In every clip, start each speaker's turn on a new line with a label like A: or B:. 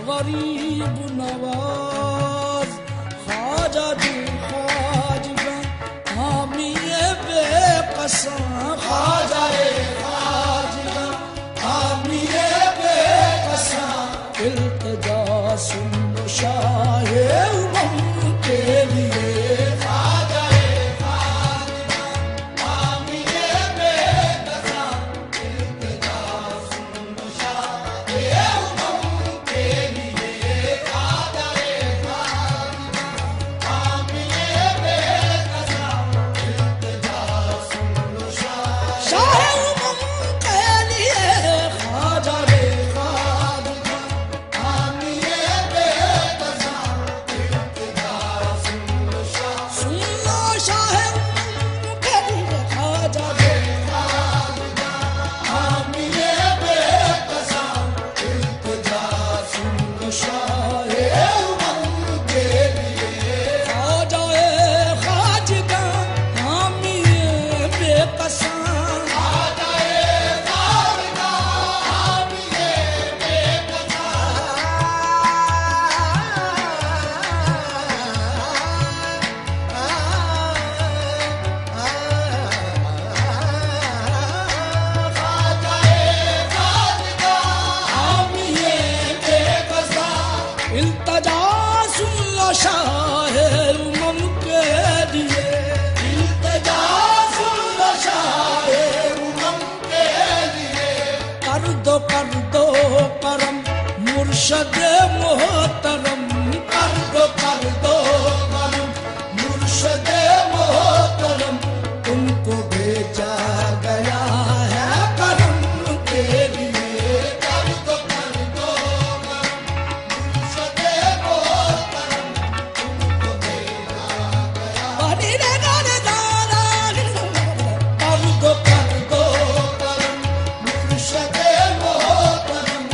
A: गरीब नवाज ख्वाजा दिल ख्वाजा हामी बेकसा ख्वाजा ख्वाजा हामी बेकसा इल्तिजा सुन शाह उमम के लिए मुर्शद मोहतरम कर दो करम मुर्शद मोहतरम तुमको भेजा गया है करम के लिए कर दो करम मुर्शद मोहतरम तुमको भेजा गया बनी रे गाने दारा कर दो करम मुर्शद मोहतरम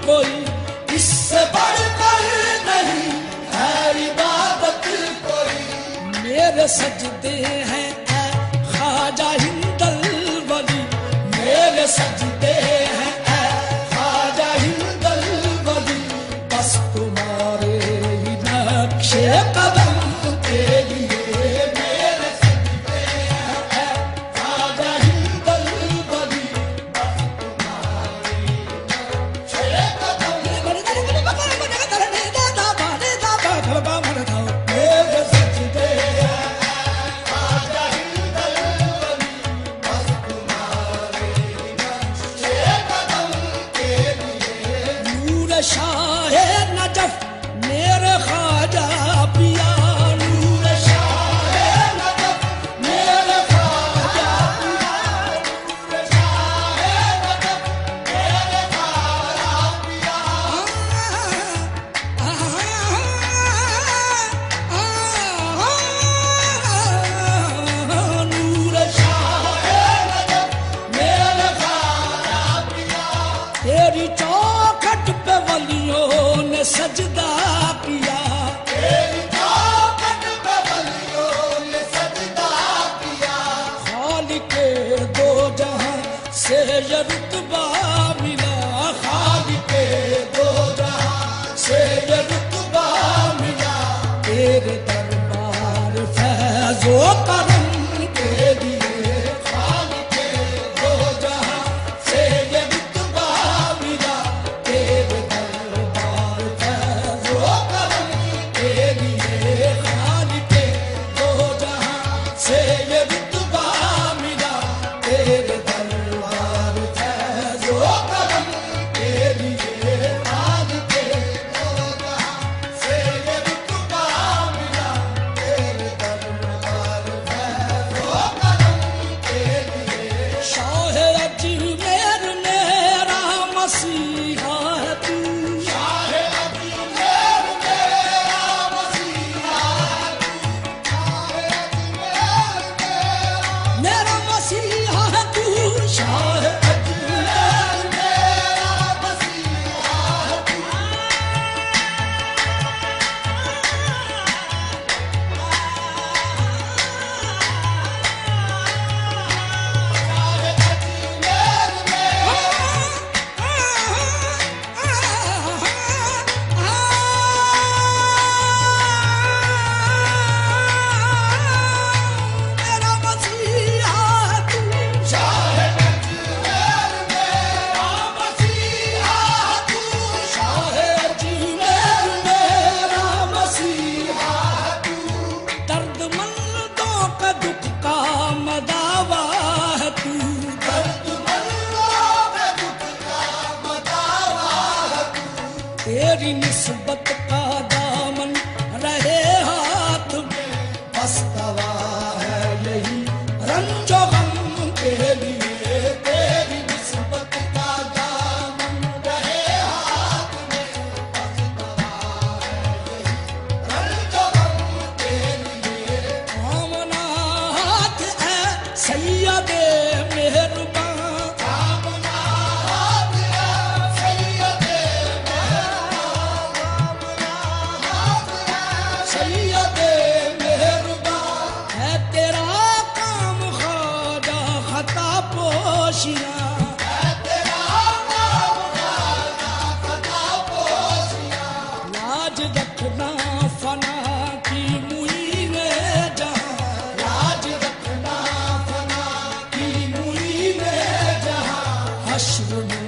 A: कोई, इससे बढ़कर नहीं है इबादत कोई। मेरे सजदे हैं ऐ ख्वाजा हिंदल वली, मेरे सजदे हैं ऐ ख्वाजा हिंदल वली, बस तुम्हारे ही नक्शे कदम के लिए। मेरे सजदे हैं ऐ ख्वाजा हिंदल वली, बस तुम्हारे ही नक्शे कदम। मेरे सजदे हैं ख्वाजा हिंदल वली, बस तुम्हारे ही नक्शे कदम के लिए। नूर शाह नजफ मेरे ख्वाजा पिया, नूर शाह नजफ मेरे ख्वाजा पिया, नूर शाह नजफ मेरे ख्वाजा पिया। नूर शाह नजफ मेरे ख्वाजा पिया, तेरी चौखट पे वलियों ने सजदा किया, तेरी चौखट पे वलियों ने सजदा किया। खालिके दो जहां से ये रुतबा मिला, खालिके दो जहां से ये रुतबा मिला। तेरे दरबार फैज़ो करम के लिए, खालिके दो जहां से ये रुतबा मिला। तेरे दरबार फैज़ो करम के लिए, खालिके दो जहां से ये रुतबा मिला। तेरे दरबार फैज़ो करम के लिए, खालिके दो जहां से ये रुतबा मिला। तेरे दरबार फैज़ो करम के लिए। शाह अजमेर मेरा मसीहा है तू, शाह अजमेर मेरा मसीहा है तू, शाह अजमेर मेरा मसीहा है तू, शाह अजमेर मेरा मसीहा है तू। दर्दमंदों का दुख का मदावा है तू, दर्दमंदों का दुख का मदावा है तू। तेरी निस्बत का दामन रहे हाथ में, बस दवा है यही रंजो गम के लिए। तेरी निस्बत का दामन रहे हाथ में, बस दवा है यही रंजो गम के लिए। आमना हाथ है सैयदे मेहरबान, आमना हाथ है सैयदे मेहरबान, आमना हाथ है सैयदे मेहरबान। है तेरा काम ख्वाजा खता पोशिया, है तेरा काम ख्वाजा खता पोशिया। लाज रखना फना की मुईने जहां, लाज रखना फना की मुईने जहां। हश्र में